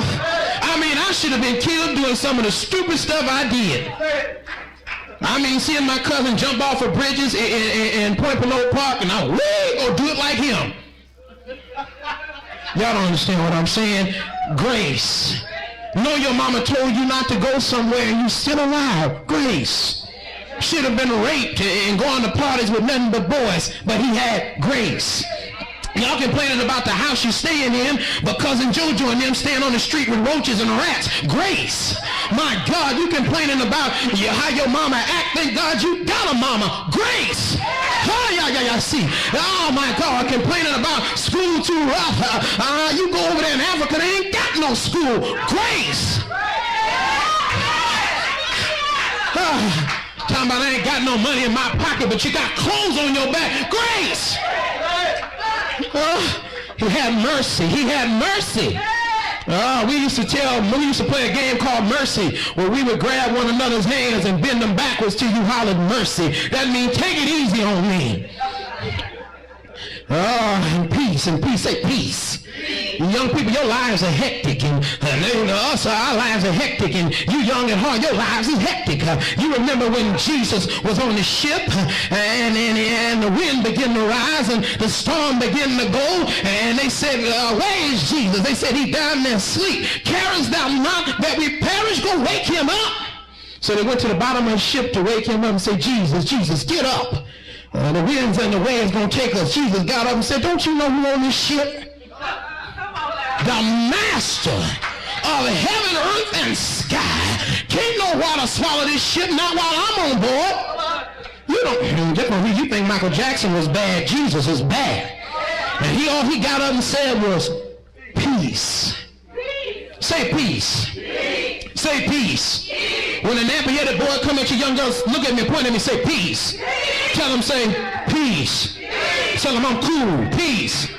I mean, I should have been killed doing some of the stupid stuff I did. I mean, seeing my cousin jump off of bridges in Point Below Park, and I go do it like him. Y'all don't understand what I'm saying. Grace. Know your mama told you not to go somewhere and you still alive. Grace. Should have been raped and going to parties with nothing but boys, but he had grace. Y'all complaining about the house you staying in, but cousin JoJo and them staying on the street with roaches and rats. Grace. My God, you complaining about how your mama act. Thank God you got a mama. Grace. C.O.G.I.C. Oh my God, complaining about school too rough. You go over there in Africa, they ain't got no school. Grace. Talking about I ain't got no money in my pocket, but you got clothes on your back. Grace. He had mercy. He had mercy. We used to play a game called Mercy, where we would grab one another's hands and bend them backwards till you hollered mercy. That means take it easy on me. And peace, say peace. Young people, your lives are hectic, and us, our lives are hectic, and you young at heart, your lives is hectic. You remember when Jesus was on the ship, and the wind began to rise, and the storm began to go, and they said, where is Jesus? They said, he down there asleep. Carest thou not that we perish? Go wake him up. So they went to the bottom of the ship to wake him up and say, Jesus, get up. The winds and the waves going to take us. Jesus got up and said, don't you know who on this ship? The master of heaven, earth, and sky. Can't no water swallow this ship, not while I'm on board. You don't, you think Michael Jackson was bad. Jesus is bad. And all he got up and said was, peace. Say peace. Say peace. When a nappy-headed boy come at you, young girls, look at me, point at me, say peace. Tell them, say peace. Tell them I'm cool. Peace.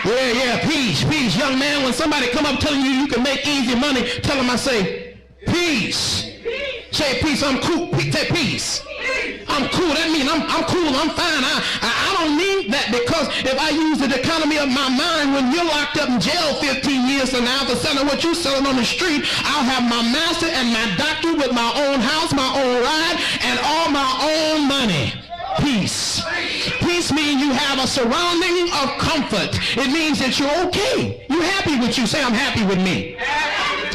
Yeah, peace. Young man, when somebody come up telling you can make easy money, tell them I say peace. Say peace. I'm cool. Say peace. I'm cool. That means I'm cool. I'm fine. I don't need that, because if I use the economy of my mind, when you're locked up in jail 15 years from now for selling what you're selling on the street, I'll have my master and my doctor with my own house, my own ride, and all my own money. Peace. Peace means you have a surrounding of comfort. It means that you're okay. You're happy with you. Say, I'm happy with me.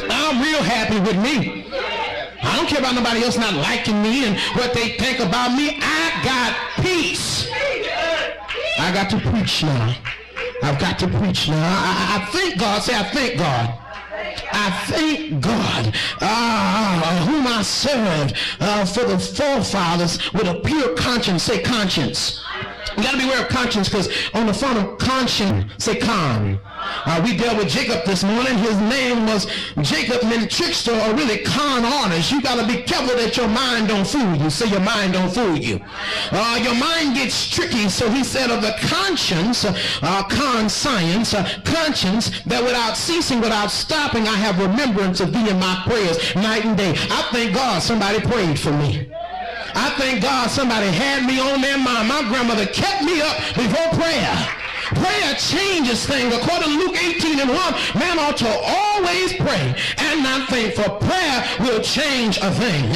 I'm real happy with me. I don't care about nobody else not liking me and what they think about me. I got peace. I got to preach now. I've got to preach now. I thank God. Say, I thank God. I thank God whom I served for the forefathers with a pure conscience. Say conscience. You got to be aware of conscience, because on the front of conscience, say con. We dealt with Jacob this morning. His name was Jacob, meant trickster, or really con artist. You got to be careful that your mind don't fool you. Say your mind don't fool you. Your mind gets tricky. So he said of the conscience, conscience, that without ceasing, without stopping, I have remembrance of thee in my prayers night and day. I thank God somebody prayed for me. I thank God somebody had me on their mind. My grandmother kept me up before prayer. Prayer changes things. According to Luke 18:1, man ought to always pray and not think, for prayer will change a thing.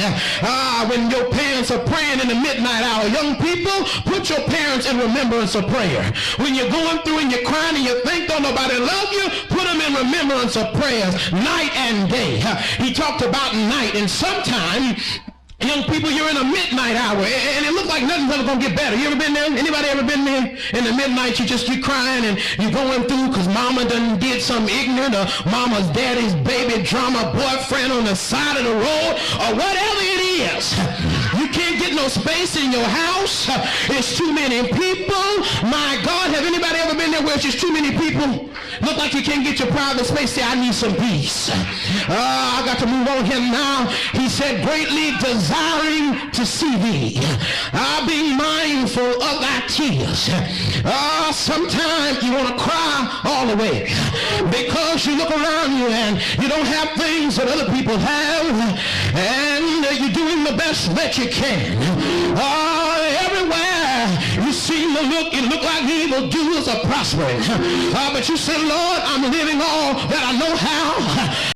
When your parents are praying in the midnight hour, young people, put your parents in remembrance of prayer. When you're going through and you're crying and you think don't nobody love you, put them in remembrance of prayers night and day. He talked about night, and sometimes young people, you're in a midnight hour, and it looks like nothing's ever going to get better. You ever been there? Anybody ever been there? In the midnight, you crying, and you're going through because mama done did something ignorant, or mama's daddy's baby drama boyfriend on the side of the road, or whatever it is. You can't get no space in your house. It's too many people. My God, have anybody ever been there where it's just too many people? Look like you can't get your private space. Say, I need some peace. I got to move on here now. He said, greatly desiring to see thee. I'll be mindful of thy tears. Sometimes you want to cry all the way because you look around you and you don't have things that other people have, and you're doing the best that you can. Everywhere you seem to look, it look like evildoers are prospering. But you say, Lord, I'm living all that I know how.